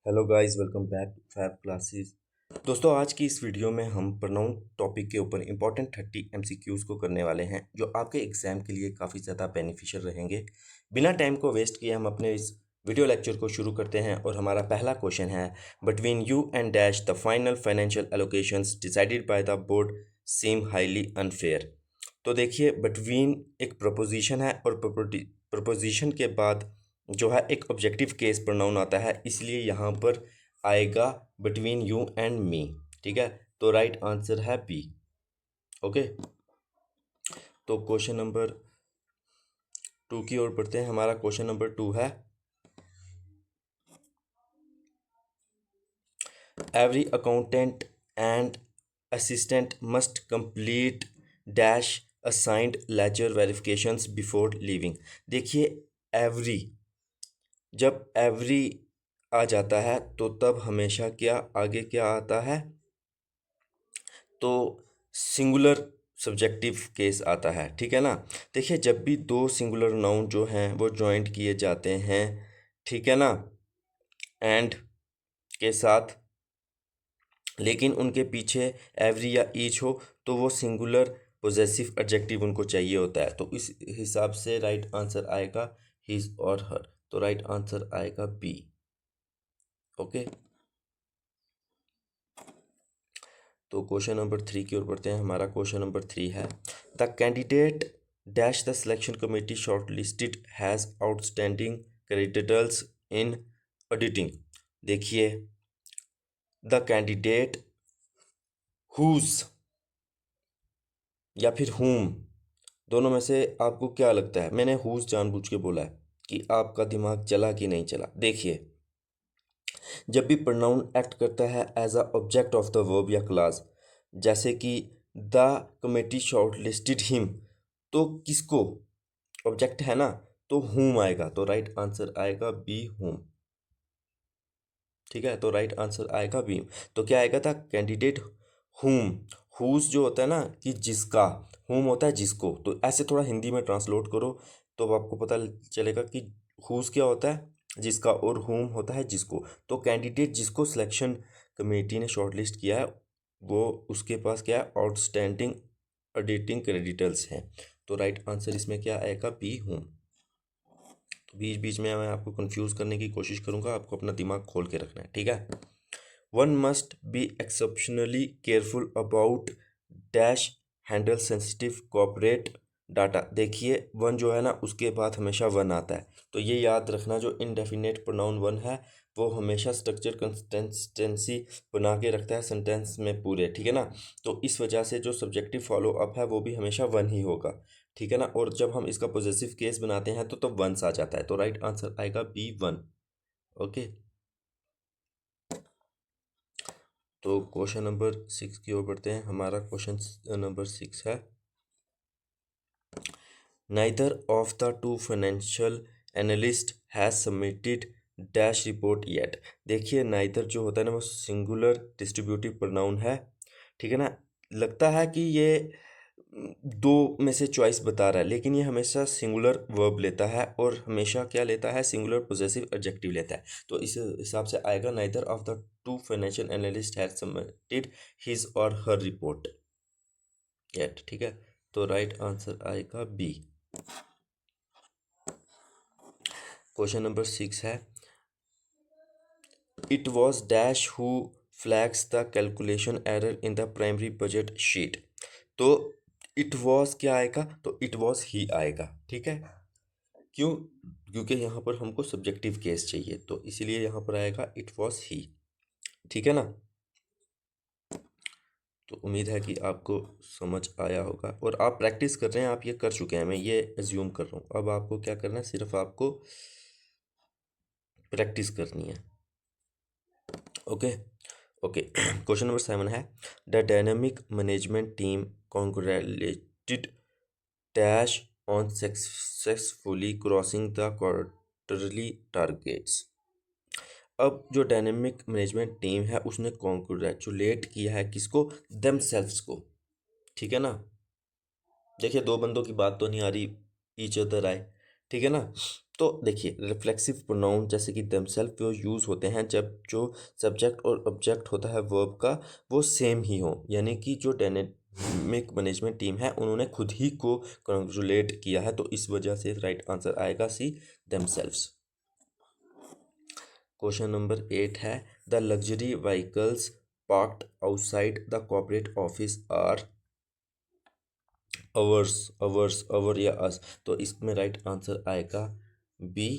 Hello guys, welcome back to Fab Classes. दोस्तों, आज की इस वीडियो में हम प्रोनाउन टॉपिक के ऊपर इंपॉर्टेंट 30 एमसीक्यूज़ को करने वाले हैं, जो आपके एग्जाम के लिए काफ़ी ज़्यादा बेनिफिशियल रहेंगे। बिना टाइम को वेस्ट किए हम अपने इस वीडियो लेक्चर को शुरू करते हैं और हमारा पहला क्वेश्चन है, between you and dash the final financial allocations decided by the board seem highly unfair. तो देखिए, बिटवीन एक प्रपोजिशन है और प्रपोजिशन के बाद जो है एक ऑब्जेक्टिव केस प्रोनाउन आता है, इसलिए यहाँ पर आएगा बिटवीन यू एंड मी। ठीक है, तो राइट आंसर है बी। ओके, तो क्वेश्चन नंबर 2 की ओर बढ़ते हैं। हमारा क्वेश्चन नंबर 2 है, every accountant and assistant must complete dash assigned ledger verifications before leaving. देखिए, एवरी, जब एवरी आ जाता है तो तब हमेशा क्या आगे क्या आता है, तो सिंगुलर सब्जेक्टिव केस आता है। ठीक है ना। देखिए, जब भी दो सिंगुलर नाउन जो हैं वो जॉइंट किए जाते हैं, ठीक है ना, एंड के साथ, लेकिन उनके पीछे एवरी या ईच हो, तो वो सिंगुलर पोजेसिव एडजेक्टिव उनको चाहिए होता है। तो इस हिसाब से राइट आंसर आएगा हिज और हर। तो राइट आंसर आएगा बी। ओके, तो क्वेश्चन नंबर 3 की ओर बढ़ते हैं। हमारा क्वेश्चन नंबर 3 है, the candidate dash the selection committee shortlisted has outstanding credentials in auditing. देखिए, द कैंडिडेट हुज या फिर हुम, दोनों में से आपको क्या लगता है? मैंने हुज जानबूझ के बोला है कि आपका दिमाग चला कि नहीं चला। देखिए, जब भी प्रोनाउन एक्ट करता है as a object of the verb या क्लास, जैसे कि the committee shortlisted him, तो किसको ऑब्जेक्ट है ना, तो हुम आएगा। तो राइट आंसर आएगा बी, हुम। ठीक है, तो राइट आंसर आएगा बी। तो क्या आएगा था, कैंडिडेट हुम। हुज जो होता है ना कि जिसका, हुम होता है जिसको। तो ऐसे थोड़ा हिंदी में ट्रांसलेट करो तो अब आपको पता चलेगा कि हुज क्या होता है, जिसका, और हुम होता है जिसको। तो कैंडिडेट जिसको सिलेक्शन कमेटी ने शॉर्टलिस्ट किया है, वो उसके पास क्या है, आउटस्टैंडिंग ऑडिटिंग क्रेडिटर्स हैं। तो राइट आंसर इसमें क्या आएगा, बी, हुम। बीच बीच में मैं आपको कंफ्यूज करने की कोशिश करूंगा, आपको अपना दिमाग खोल के रखना है। ठीक है, one must be exceptionally careful about dash handle sensitive corporate data. देखिए, वन जो है ना, उसके बाद हमेशा वन आता है। तो ये याद रखना, जो इनडेफिनेट प्रोनाउन वन है वो हमेशा स्ट्रक्चर कंसिस्टेंसी बना के रखता है सेंटेंस में पूरे। ठीक है ना। तो इस वजह से जो सब्जेक्टिव फॉलो अप है वो भी हमेशा वन ही होगा। ठीक है ना। और जब हम इसका पॉजिटिव केस बनाते हैं तो तब वंस आ जाता है। तो राइट आंसर आएगा बी, वन। ओके, तो क्वेश्चन नंबर 6 की ओर बढ़ते हैं। हमारा क्वेश्चन नंबर 6 है, neither of the two financial analyst has submitted dash report yet. देखिए, नाइदर जो होता है ना वो सिंगुलर डिस्ट्रीब्यूटिव प्रोनाउन है। ठीक है ना। लगता है कि ये दो में से चॉइस बता रहा है, लेकिन ये हमेशा सिंगुलर वर्ब लेता है और हमेशा क्या लेता है, सिंगुलर पोजेसिव एडजेक्टिव लेता है। तो इस हिसाब से आएगा, neither of the two financial analyst has submitted his और हर रिपोर्ट येट। ठीक है, तो राइट आंसर आएगा बी। क्वेश्चन नंबर 6 है, it was dash who flags the calculation error in the primary budget sheet. तो इट वॉज क्या आएगा, तो इट वॉज ही आएगा। ठीक है, क्यों, क्योंकि यहाँ पर हमको सब्जेक्टिव केस चाहिए, तो इसीलिए यहाँ पर आएगा इट वॉज ही। ठीक है ना। तो उम्मीद है कि आपको समझ आया होगा और आप प्रैक्टिस कर रहे हैं, आप ये कर चुके हैं, मैं ये एज्यूम कर रहा हूँ। अब आपको क्या करना है, सिर्फ आपको प्रैक्टिस करनी है। Okay, okay. क्वेश्चन नंबर 7 है, the dynamic management team congratulated dash on successfully crossing the quarterly targets. अब जो डायनेमिक मैनेजमेंट टीम है उसने कॉन्ग्रेचुलेट किया है किसको, देमसेल्व्स को। ठीक है ना। देखिए, दो बंदों की बात तो नहीं आ रही, ईच अदर आए। ठीक है ना। तो देखिए रिफ्लेक्सिव प्रोनाउन जैसे कि देमसेल्फ वो यूज़ होते हैं जब जो सब्जेक्ट और ऑब्जेक्ट होता है वर्ब का वो सेम ही हो, यानी कि जो डायनेमिक मैनेजमेंट टीम है उन्होंने खुद ही को कंग्रेचुलेट किया है, तो इस वजह से राइट आंसर आएगा सी, देमसेल्व्स। क्वेश्चन नंबर 8 है the luxury vehicles parked outside the corporate office are hours, hours, hour या अस, तो इसमें राइट आंसर आएगा बी,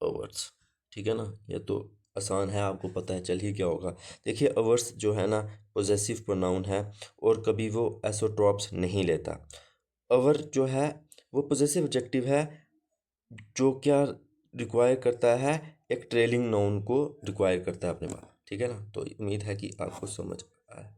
अवर्स। ठीक है ना, ये तो आसान है, आपको पता है, चल ही क्या होगा। देखिए अवर्स जो है ना पोजेसिव प्रोनाउन है और कभी वो एसोट्रॉप्स नहीं लेता। अवर जो है वो पोजेसिव एडजेक्टिव है जो क्या रिक्वायर करता है, एक ट्रेलिंग नाउन को रिक्वायर करता है अपने बाद। ठीक है ना, तो उम्मीद है कि आपको समझ आया।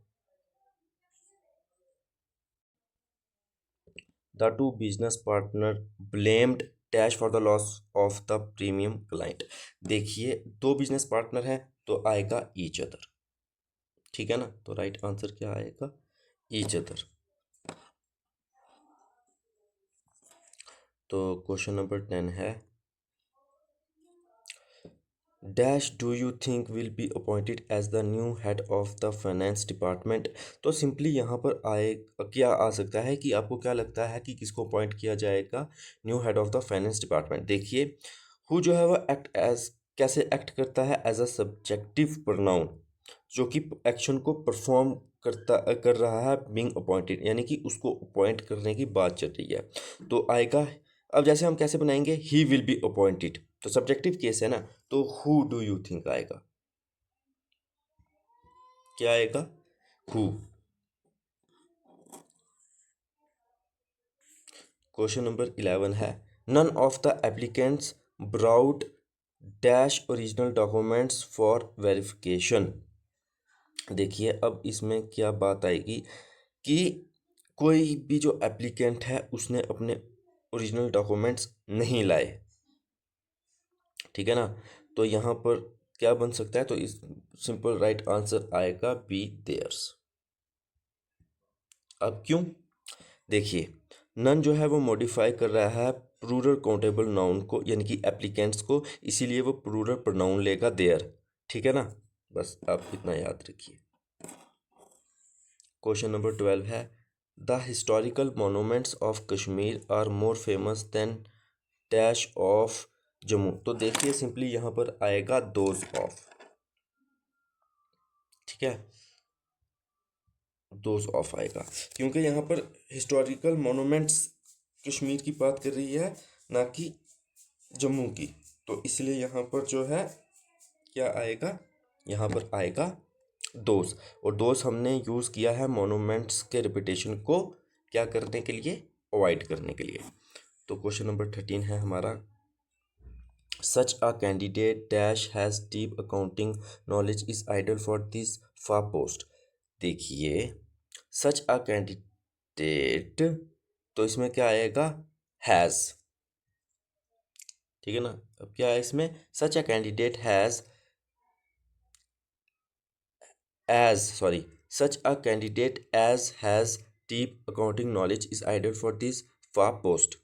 The two business partner blamed dash for the loss of the premium client. देखिए दो बिजनेस पार्टनर हैं तो आएगा ईच अदर। ठीक है ना, तो राइट आंसर क्या आएगा, ईच अदर। तो क्वेश्चन नंबर 10 है dash do you think will be appointed as the new head of the finance department. तो सिंपली यहाँ पर आए क्या आ सकता है कि आपको क्या लगता है कि किसको अपॉइंट किया जाएगा new head of the finance department. देखिए हु जो है वो एक्ट एज कैसे एक्ट करता है एज अ सब्जेक्टिव प्रोनाउन जो कि एक्शन को परफॉर्म कर रहा है बीइंग अपॉइंटेड, यानी कि उसको अपॉइंट करने की बात चल रही है, तो आएगा। अब जैसे हम कैसे बनाएंगे, ही विल बी अपॉइंटेड, तो सब्जेक्टिव केस है ना, तो हु डू यू थिंक आएगा, क्या आएगा, हु। क्वेश्चन नंबर 11 है none of the applicants brought dash original documents for verification. देखिए अब इसमें क्या बात आएगी कि कोई भी जो एप्लीकेंट है उसने अपने ओरिजिनल डॉक्यूमेंट्स नहीं लाए। ठीक है ना, तो यहाँ पर क्या बन सकता है, तो इस सिंपल राइट आंसर आएगा बी, देयर्स। अब क्यों, देखिए नन जो है वो मॉडिफाई कर रहा है प्लूरल काउंटेबल नाउन को, यानी कि एप्लीकेंट्स को, इसीलिए वो प्लूरल प्रोनाउन लेगा देयर। ठीक है ना, बस आप इतना याद रखिए। क्वेश्चन नंबर 12 है the historical monuments of Kashmir are more famous than dash of Jammu. तो देखिए सिंपली यहाँ पर आएगा दोज ऑफ। ठीक है, दोज ऑफ आएगा क्योंकि यहाँ पर हिस्टोरिकल मोनूमेंट्स कश्मीर की बात कर रही है ना कि जम्मू की, तो इसलिए यहाँ पर जो है क्या आएगा, यहाँ पर आएगा दोस। और दोस हमने यूज़ किया है मोनूमेंट्स के रिपीटेशन को क्या करने के लिए, अवॉइड करने के लिए। तो क्वेश्चन नंबर 13 है हमारा such a candidate dash has deep accounting knowledge is ideal for this फा पोस्ट। देखिए सच अ कैंडिडेट, तो इसमें क्या आएगा, हैज़। ठीक है ना, अब क्या है इसमें, such a candidate has as sorry such a candidate as has deep accounting knowledge is ideal for this far post।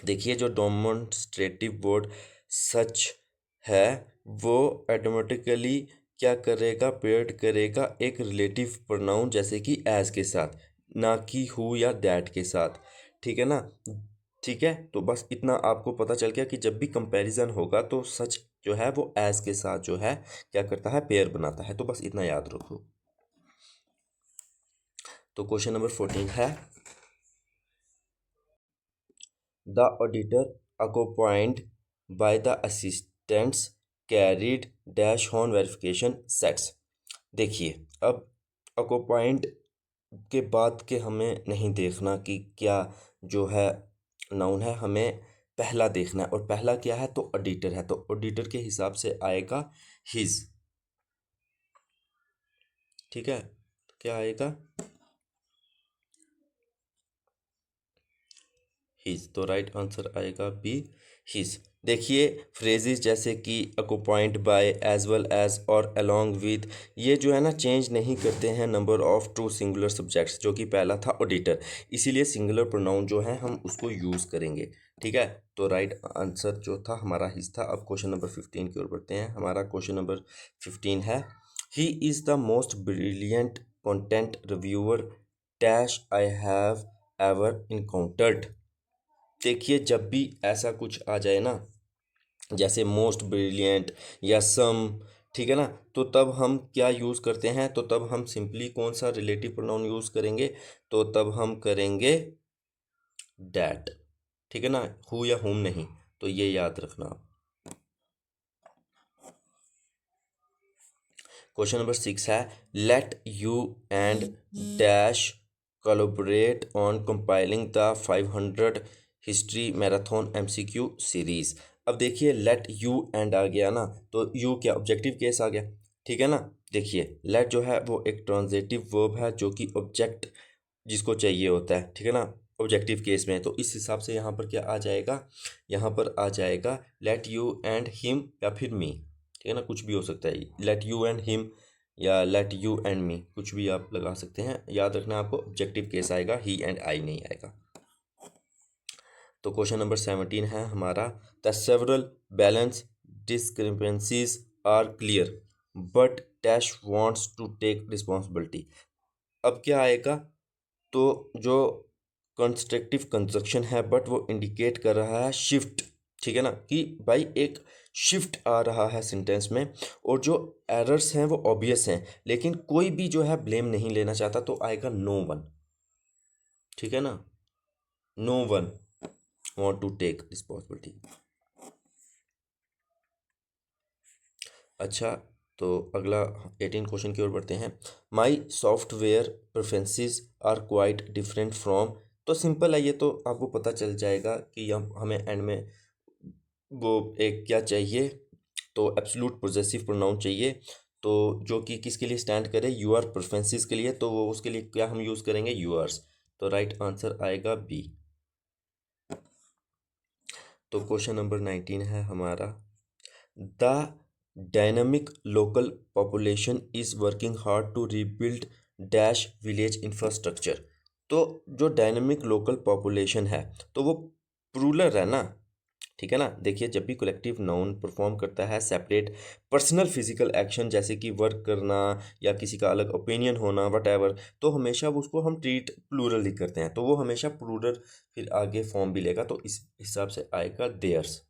देखिए जो डेमोन्स्ट्रेटिव वर्ड सच है वो ऑटोमेटिकली क्या करेगा, पेयर्ड करेगा एक रिलेटिव प्रोनाउन जैसे कि एज के साथ, ना कि हु या दैट के साथ। ठीक है ना, ठीक है, तो बस इतना आपको पता चल गया कि जब भी कंपैरिजन होगा तो सच जो है वो एज के साथ जो है क्या करता है, पेयर बनाता है, तो बस इतना याद रखो। तो क्वेश्चन नंबर 14 है the auditor accompanied by the assistants carried dash on verification sets. देखिए अब अकोपॉइंट के बाद के हमें नहीं देखना कि क्या जो है नाउन है, हमें पहला देखना है, और पहला क्या है, तो ऑडिटर है, तो ऑडिटर के हिसाब से आएगा हिज। ठीक है, क्या आएगा, हिज, तो राइट आंसर आएगा बी, हिज। देखिए फ्रेजेस जैसे कि अकोपॉइंट बाय, एज वेल एज और अलोंग विद, ये जो है ना चेंज नहीं करते हैं number of true singular subjects, जो कि पहला था ऑडिटर, इसीलिए सिंगुलर प्रोनाउन जो है हम उसको यूज़ करेंगे। ठीक है, तो राइट आंसर जो था हमारा हिज था। अब क्वेश्चन नंबर 15 की ओर बढ़ते हैं। हमारा क्वेश्चन नंबर 15 है, he is the most brilliant content reviewer dash I have ever encountered. देखिए जब भी ऐसा कुछ आ जाए ना, जैसे मोस्ट ब्रिलियंट या सम, ठीक है ना, तो तब हम क्या यूज़ करते हैं, तो तब हम सिंपली कौन सा रिलेटिव प्रोनाउन यूज़ करेंगे, तो तब हम करेंगे डैट। ठीक है ना, हु या हुम नहीं, तो ये याद रखना आप। क्वेश्चन नंबर 6 है, let you and dash collaborate on compiling the 500 history marathon MCQ series. अब देखिए लेट यू एंड आ गया ना, तो यू क्या ऑब्जेक्टिव केस आ गया। ठीक है ना, देखिए लेट जो है वो एक ट्रांजिटिव वर्ब है जो कि ऑब्जेक्ट जिसको चाहिए होता है, ठीक है ना, ऑब्जेक्टिव केस में। तो इस हिसाब से यहाँ पर क्या आ जाएगा, यहाँ पर आ जाएगा लेट यू एंड हिम या फिर मी। ठीक है ना, कुछ भी हो सकता है, लेट यू एंड हिम या लेट यू एंड मी, कुछ भी आप लगा सकते हैं। याद रखना आपको ऑब्जेक्टिव केस आएगा, ही एंड आई नहीं आएगा। तो क्वेश्चन नंबर 17 है हमारा, the several balance discrepancies are clear but dash wants to take responsibility. अब क्या आएगा, तो जो कंस्ट्रक्टिव कंजक्शन है बट वो इंडिकेट कर रहा है शिफ्ट। ठीक है ना, कि भाई एक शिफ्ट आ रहा है सेंटेंस में, और जो एरर्स हैं वो ऑब्वियस हैं, लेकिन कोई भी जो है ब्लेम नहीं लेना चाहता, तो आएगा नो वन। ठीक है ना, no one want to take responsibility. अच्छा, तो अगला 18 क्वेश्चन की ओर बढ़ते हैं। My software preferences are quite different from. तो सिंपल है, ये तो आपको पता चल जाएगा कि हम हमें एंड में वो एक क्या चाहिए, तो एब्सोल्यूट पोजेसिव प्रोनाउन चाहिए, तो जो कि किसके लिए स्टैंड करे, यूआर प्रेफरेंसेस के लिए, तो वो उसके लिए क्या हम यूज़ करेंगे, यूआर्स। तो राइट आंसर आएगा बी। तो क्वेश्चन नंबर 19 है हमारा, the dynamic local population is working hard to rebuild dash village infrastructure. तो जो डायनामिक लोकल पॉपुलेशन है, तो वो प्लूरल है ना। ठीक है ना, देखिए जब भी कलेक्टिव नाउन परफॉर्म करता है सेपरेट पर्सनल फिजिकल एक्शन, जैसे कि वर्क करना या किसी का अलग ओपिनियन होना वट एवर, तो हमेशा वो उसको हम ट्रीट प्लूरल ही करते हैं, तो वो हमेशा प्लूरल फिर आगे फॉर्म भी लेगा, तो इस हिसाब से आएगा देयर्स।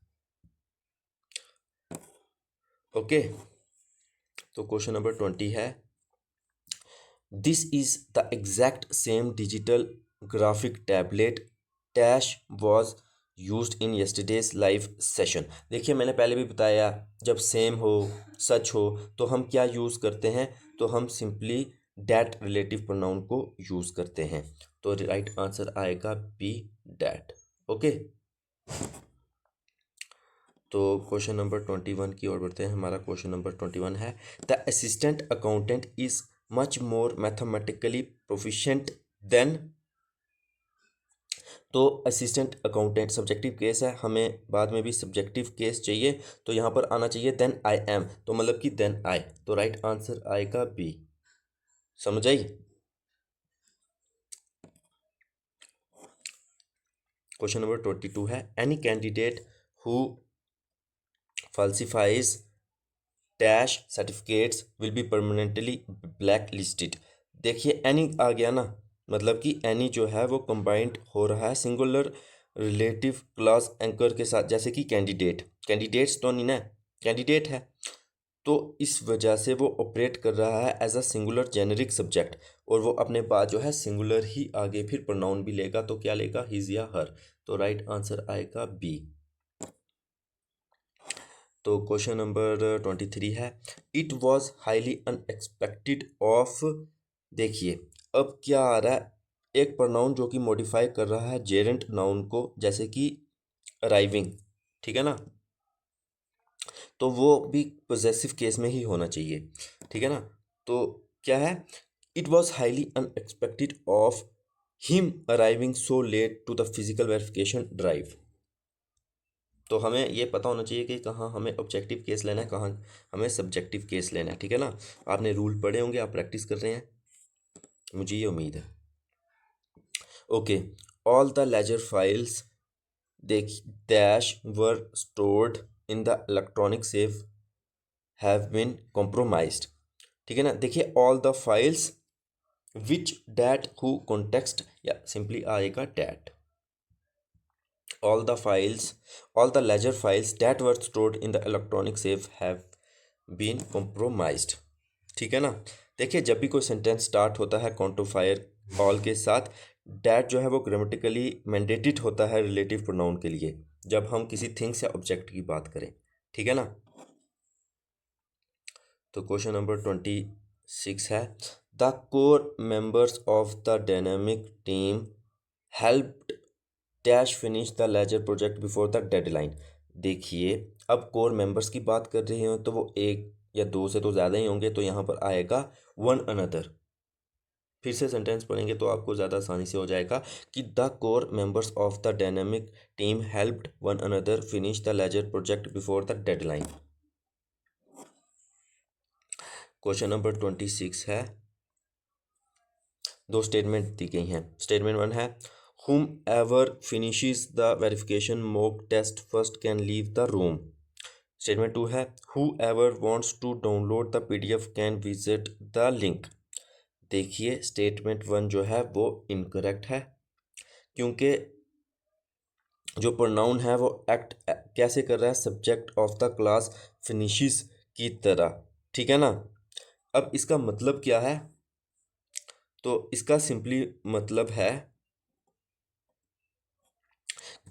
ओके, तो क्वेश्चन नंबर 20 है, this is the exact same digital graphic tablet dash was used in yesterday's live session. देखिए मैंने पहले भी बताया, जब सेम हो, सच हो, तो हम क्या यूज़ करते हैं, तो हम सिंपली डैट रिलेटिव प्रोनाउन को यूज़ करते हैं। तो राइट आंसर आएगा बी, डैट। ओके, तो क्वेश्चन नंबर 21 की ओर बढ़ते हैं। हमारा क्वेश्चन नंबर 21 है, the assistant accountant is much more mathematically proficient than. तो असिस्टेंट अकाउंटेंट सब्जेक्टिव केस है, हमें बाद में भी सब्जेक्टिव केस चाहिए, तो यहाँ पर आना चाहिए देन आई एम, तो मतलब कि देन आई, तो राइट आंसर आएगा बी। समझ आई। क्वेश्चन नंबर 22 है, any candidate who falsifies dash certificates will be permanently black listed. देखिए एनी आ गया ना, मतलब कि एनी जो है वो कंबाइंड हो रहा है सिंगुलर रिलेटिव क्लॉज एंकर के साथ, जैसे कि कैंडिडेट, कैंडिडेट्स तो नहीं ना, कैंडिडेट है, तो इस वजह से वो ऑपरेट कर रहा है as a singular generic subject, और वो अपने बाद जो है सिंगुलर ही आगे फिर प्रोनाउन भी लेगा, तो क्या लेगा, हिज या हर, तो राइट आंसर आएगा बी। तो क्वेश्चन नंबर 23 है, it was highly unexpected of. देखिए अब क्या आ रहा है, एक प्रोनाउन जो कि मॉडिफाई कर रहा है जेरेंट नाउन को, जैसे कि अराइविंग। ठीक है ना, तो वो भी पोजेसिव केस में ही होना चाहिए। ठीक है ना, तो क्या है, it was highly unexpected of him arriving so late to the physical verification drive. तो हमें ये पता होना चाहिए कि कहाँ हमें ऑब्जेक्टिव केस लेना है, कहाँ हमें सब्जेक्टिव केस लेना है, ठीक है ना। आपने रूल पढ़े होंगे, आप प्रैक्टिस कर रहे हैं, मुझे ये उम्मीद है। Okay, all the ledger files dash were stored in the electronic safe have been compromised, ठीक है ना। देखिए all the files which that who context या सिंपली आएगा that. all the files all the ledger files that were stored in the electronic safe have been compromised, ठीक है ना। देखिए जब भी कोई सेंटेंस स्टार्ट होता है क्वांटिफायर ऑल के साथ, डैट जो है वो ग्रामेटिकली मैंडेटेड होता है रिलेटिव प्रोनाउन के लिए, जब हम किसी थिंग्स या ऑब्जेक्ट की बात करें, ठीक है ना। तो क्वेश्चन नंबर 26 है, the core members of the dynamic team helped dash finish the ledger project before the deadline. देखिए अब कोर मेंबर्स की बात कर रहे हो तो वो एक या दो से तो ज़्यादा ही होंगे, तो यहाँ पर आएगा वन अनदर। फिर से सेंटेंस पढ़ेंगे तो आपको ज़्यादा आसानी से हो जाएगा कि the core members of the dynamic team helped one another finish the ledger project before the deadline. Question number 26 है, दो स्टेटमेंट दी गई हैं। स्टेटमेंट 1 है, whomever finishes the verification mock test first can leave the room। Statement 2 है, whoever wants to download the PDF can visit the link। देखिए statement 1 जो है वो इनकरेक्ट है, क्योंकि जो प्रोनाउन है वो एक्ट कैसे कर रहा है, सब्जेक्ट ऑफ द क्लास फिनिशिस की तरह, ठीक है ना। अब इसका मतलब क्या है, तो इसका सिंपली मतलब है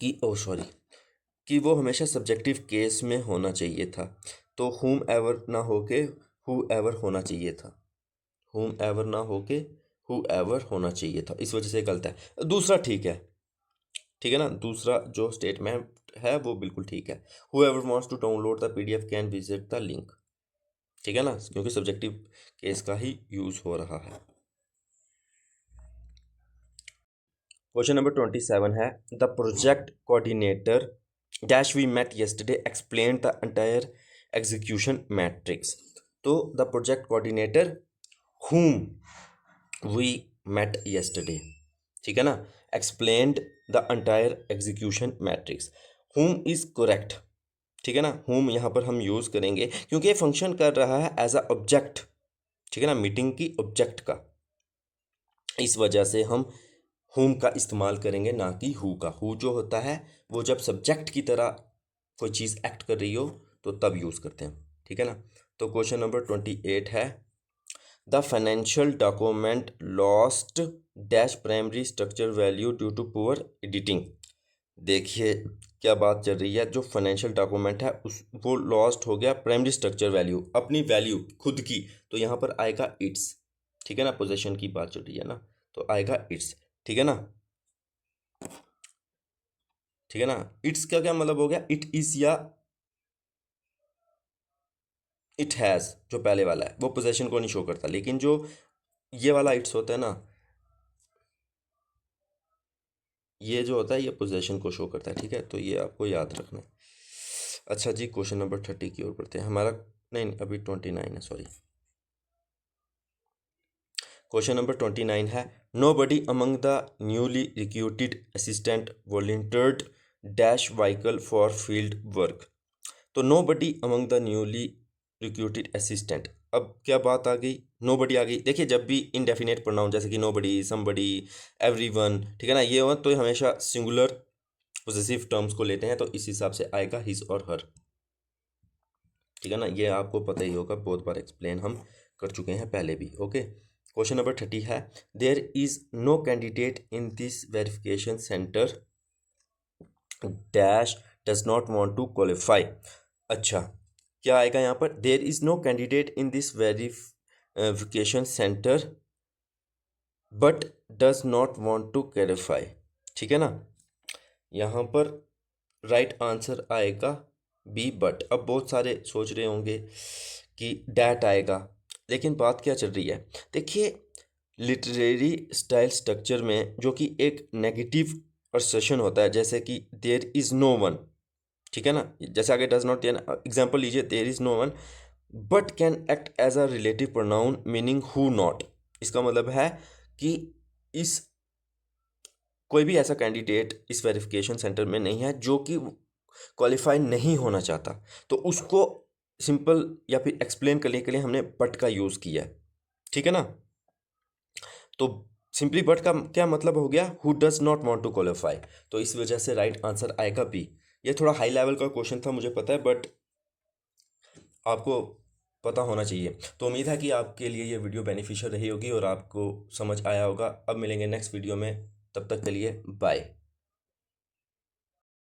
कि कि वो हमेशा सब्जेक्टिव केस में होना चाहिए था, तो whom एवर ना होके who एवर होना चाहिए था, whom एवर ना होके who एवर होना चाहिए था, इस वजह से गलत है। दूसरा ठीक है, ठीक है ना, दूसरा जो स्टेटमेंट है वो बिल्कुल ठीक है, whoever wants to download the PDF can visit the link, ठीक है ना, क्योंकि सब्जेक्टिव केस का ही यूज़ हो रहा है। क्वेश्चन नंबर 27 है, the project coordinator dash we met yesterday explain the entire execution matrix. तो the project coordinator whom we met yesterday, ठीक है ना, explained the entire execution matrix। whom is correct, ठीक है ना। whom यहाँ पर हम यूज़ करेंगे क्योंकि ये फंक्शन कर रहा है एज अ ऑब्जेक्ट, ठीक है ना, मीटिंग की ऑब्जेक्ट का, इस वजह से हम whom का इस्तेमाल करेंगे ना कि who का। who जो होता है वो जब सब्जेक्ट की तरह कोई चीज़ एक्ट कर रही हो तो तब यूज़ करते हैं, ठीक है ना। तो क्वेश्चन नंबर 28 है, the financial document lost dash primary structure value due to poor editing. देखिए क्या बात चल रही है, जो फाइनेंशियल डॉक्यूमेंट है उस वो लॉस्ट हो गया प्राइमरी स्ट्रक्चर वैल्यू, अपनी वैल्यू खुद की, तो यहाँ पर आएगा इट्स, ठीक है ना, पोजीशन की बात चल रही है ना, तो आएगा इट्स, ठीक है ना, ठीक है ना। इट्स का क्या मतलब हो गया, इट इज या इट हैज़, जो पहले वाला है वो पोजेशन को नहीं शो करता, लेकिन जो ये वाला इट्स होता है ना, ये जो होता है ये पोजेशन को शो करता है, ठीक है, तो ये आपको याद रखना है। अच्छा जी, क्वेश्चन नंबर 30 की ओर बढ़ते हैं हमारा, नहीं अभी 29 है, सॉरी। क्वेश्चन नंबर 29 है, nobody among the newly recruited assistant volunteered dash vehicle for field work. तो nobody among the newly recruited assistant, अब क्या बात आ गई, नो बडी आ गई। देखिए जब भी इनडेफिनेट प्रोनाउन जैसे कि नो बडी, समबडी, एवरीवन, ठीक है ना, ये हो तो हमेशा सिंगुलर पोजेसिव टर्म्स को लेते हैं, तो इस हिसाब से आएगा हिज और हर, ठीक है ना, ये आपको पता ही होगा, बहुत बार एक्सप्लेन हम कर चुके हैं पहले भी। ओके, क्वेश्चन नंबर 30 है, there is no candidate in this verification centre dash does not want to qualify. अच्छा क्या आएगा यहाँ पर, there is no candidate in this verification centre but does not want to qualify, ठीक है ना। यहाँ पर राइट आंसर आएगा बी बट। अब बहुत सारे सोच रहे होंगे कि डैट आएगा, लेकिन बात क्या चल रही है, देखिए लिटरेरी स्टाइल स्ट्रक्चर में जो कि एक नेगेटिव असर्शन होता है, जैसे कि देयर इज़ नो वन, ठीक है ना। जैसे आगे डज नॉट, एग्जाम्पल लीजिए, there is no one but can act as a relative pronoun meaning who not. इसका मतलब है कि इस कोई भी ऐसा कैंडिडेट इस वेरिफिकेशन सेंटर में नहीं है जो कि क्वालिफाई नहीं होना चाहता, तो उसको सिंपल या फिर एक्सप्लेन करने के लिए हमने बट का यूज़ किया है, ठीक है ना। तो सिंपली बट का क्या मतलब हो गया, who does not want to qualify. तो इस वजह से राइट आंसर आएगा बी। ये थोड़ा हाई लेवल का क्वेश्चन था, मुझे पता है, बट आपको पता होना चाहिए। तो उम्मीद है कि आपके लिए ये वीडियो बेनिफिशियल रही होगी और आपको समझ आया होगा। अब मिलेंगे नेक्स्ट वीडियो में, तब तक के लिए बाय।